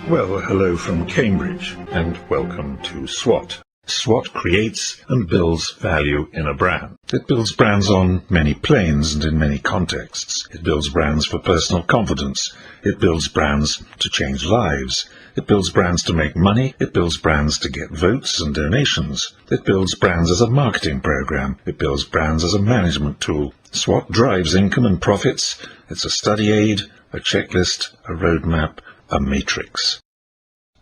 Well, hello from Cambridge, and welcome to SWOT. SWOT creates and builds value in a brand. It builds brands on many planes and in many contexts. It builds brands for personal confidence. It builds brands to change lives. It builds brands to make money. It builds brands to get votes and donations. It builds brands as a marketing program. It builds brands as a management tool. SWOT drives income and profits. It's a study aid, a checklist, a roadmap, a matrix.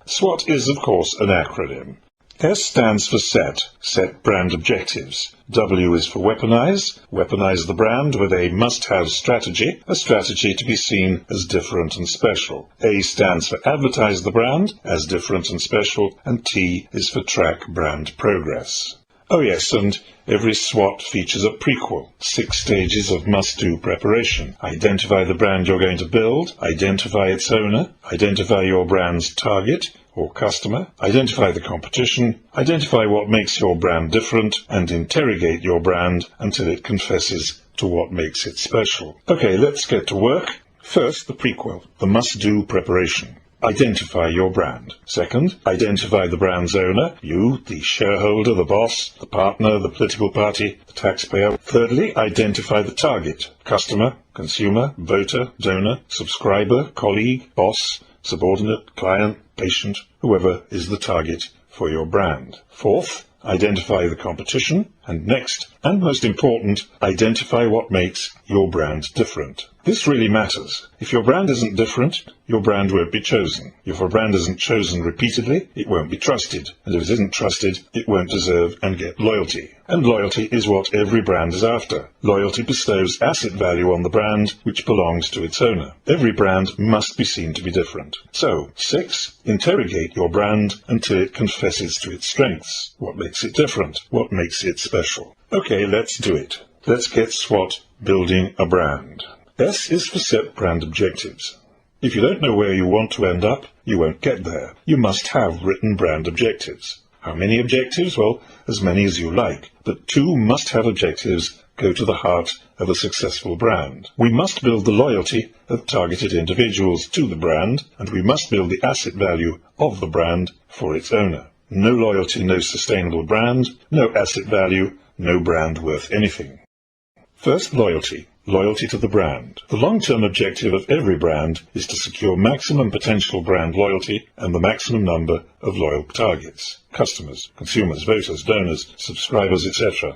SWOT is, of course, an acronym. S stands for set brand objectives. W is for weaponize the brand with a must-have strategy, a strategy to be seen as different and special. A stands for advertise the brand as different and special, and T is for track brand progress. Oh yes, and every SWOT features a prequel. 6 stages of must-do preparation. Identify the brand you're going to build, identify its owner, identify your brand's target or customer, identify the competition, identify what makes your brand different, and interrogate your brand until it confesses to what makes it special. Okay, let's get to work. First, the prequel, the must-do preparation. Identify your brand. Second, identify the brand's owner, you, the shareholder, the boss, the partner, the political party, the taxpayer. Thirdly, identify the target, customer, consumer, voter, donor, subscriber, colleague, boss, subordinate, client, patient, whoever is the target for your brand. Fourth, identify the competition. And next, and most important, identify what makes your brand different. This really matters. If your brand isn't different, your brand won't be chosen. If a brand isn't chosen repeatedly, it won't be trusted. And if it isn't trusted, it won't deserve and get loyalty. And loyalty is what every brand is after. Loyalty bestows asset value on the brand, which belongs to its owner. Every brand must be seen to be different. So, 6, interrogate your brand until it confesses to its strengths. What makes it different? What makes it special? Okay, let's do it. Let's get SWOT building a brand. S is for set brand objectives. If you don't know where you want to end up, you won't get there. You must have written brand objectives. How many objectives? Well, as many as you like, but 2 must-have objectives go to the heart of a successful brand. We must build the loyalty of targeted individuals to the brand, and we must build the asset value of the brand for its owner. No loyalty, no sustainable brand, no asset value, no brand worth anything. First, loyalty. Loyalty to the brand. The long-term objective of every brand is to secure maximum potential brand loyalty and the maximum number of loyal targets. Customers, consumers, voters, donors, subscribers, etc.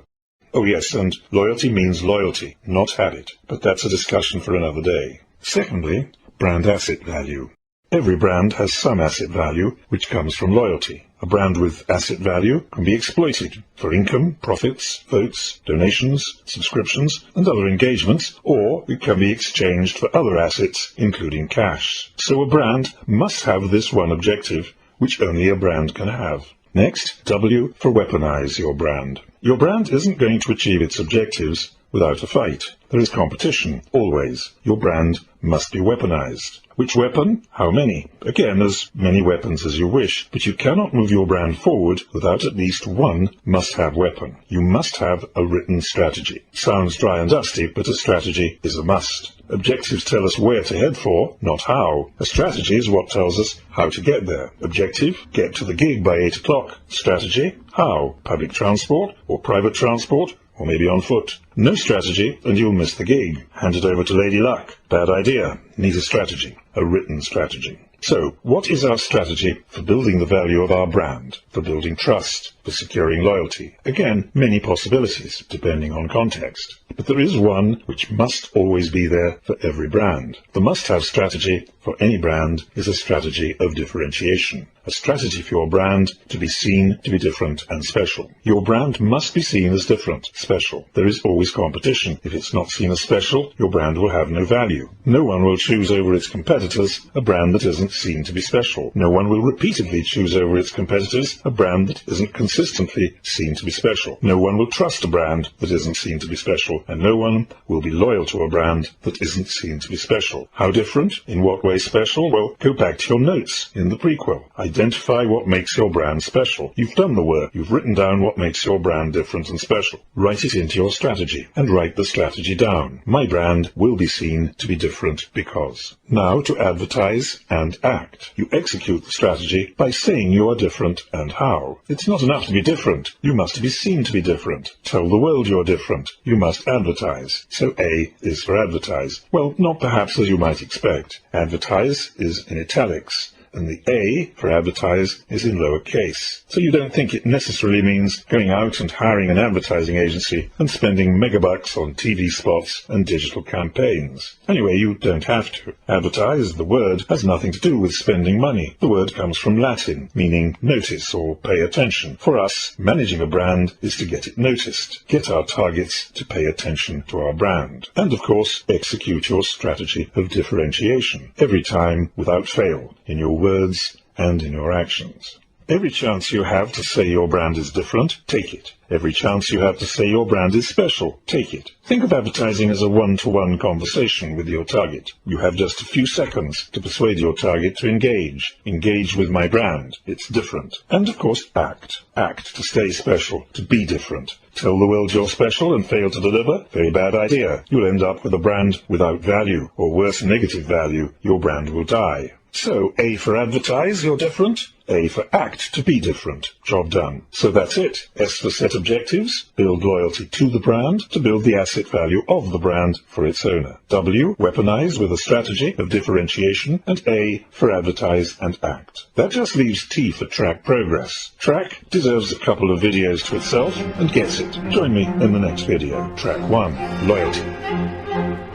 Oh yes, and loyalty means loyalty, not habit. But that's a discussion for another day. Secondly, brand asset value. Every brand has some asset value, which comes from loyalty. A brand with asset value can be exploited for income, profits, votes, donations, subscriptions, and other engagements, or it can be exchanged for other assets, including cash. So a brand must have this one objective, which only a brand can have. Next, W for weaponize your brand. Your brand isn't going to achieve its objectives without a fight. There is competition, always. Your brand must be weaponized. Which weapon? How many? Again, as many weapons as you wish, but you cannot move your brand forward without at least one must-have weapon. You must have a written strategy. Sounds dry and dusty, but a strategy is a must. Objectives tell us where to head for, not how. A strategy is what tells us how to get there. Objective, get to the gig by 8 o'clock. Strategy, how? Public transport or private transport? Or maybe on foot. No strategy, and you'll miss the gig. Hand it over to Lady Luck. Bad idea. Need a strategy. A written strategy. So, what is our strategy for building the value of our brand? For building trust? For securing loyalty? Again, many possibilities, depending on context. But there is one which must always be there for every brand. The must-have strategy for any brand is a strategy of differentiation. A strategy for your brand to be seen to be different and special. Your brand must be seen as different, special. There is always competition. If it's not seen as special, your brand will have no value. No one will choose over its competitors a brand that isn't seen to be special. No one will repeatedly choose over its competitors a brand that isn't considered consistently seen to be special. No one will trust a brand that isn't seen to be special, and no one will be loyal to a brand that isn't seen to be special. How different? In what way special? Well, go back to your notes in the prequel. Identify what makes your brand special. You've done the work. You've written down what makes your brand different and special. Write it into your strategy, and write the strategy down. My brand will be seen to be different because. Now to advertise and act. You execute the strategy by saying you are different and how. It's not enough to be different. You must be seen to be different. Tell the world you're different. You must advertise. So A is for advertise. Well, not perhaps as you might expect. Advertise is in italics, and the A for advertise is in lowercase. So you don't think it necessarily means going out and hiring an advertising agency and spending megabucks on TV spots and digital campaigns. Anyway, you don't have to. Advertise, the word, has nothing to do with spending money. The word comes from Latin, meaning notice or pay attention. For us, managing a brand is to get it noticed, get our targets to pay attention to our brand. And of course, execute your strategy of differentiation every time without fail, in your words and in your actions. Every chance you have to say your brand is different, take it. Every chance you have to say your brand is special, take it. Think of advertising as a one-to-one conversation with your target. You have just a few seconds to persuade your target to engage. Engage with my brand. It's different. And of course, act. Act to stay special, to be different. Tell the world you're special and fail to deliver? Very bad idea. You'll end up with a brand without value, or worse, negative value. Your brand will die. So, A for advertise, you're different. A for act, to be different. Job done. So that's it. S for set objectives, build loyalty to the brand, to build the asset value of the brand for its owner. W, weaponize with a strategy of differentiation, and A for advertise and act. That just leaves T for track progress. Track deserves a couple of videos to itself and gets it. Join me in the next video. Track 1, loyalty.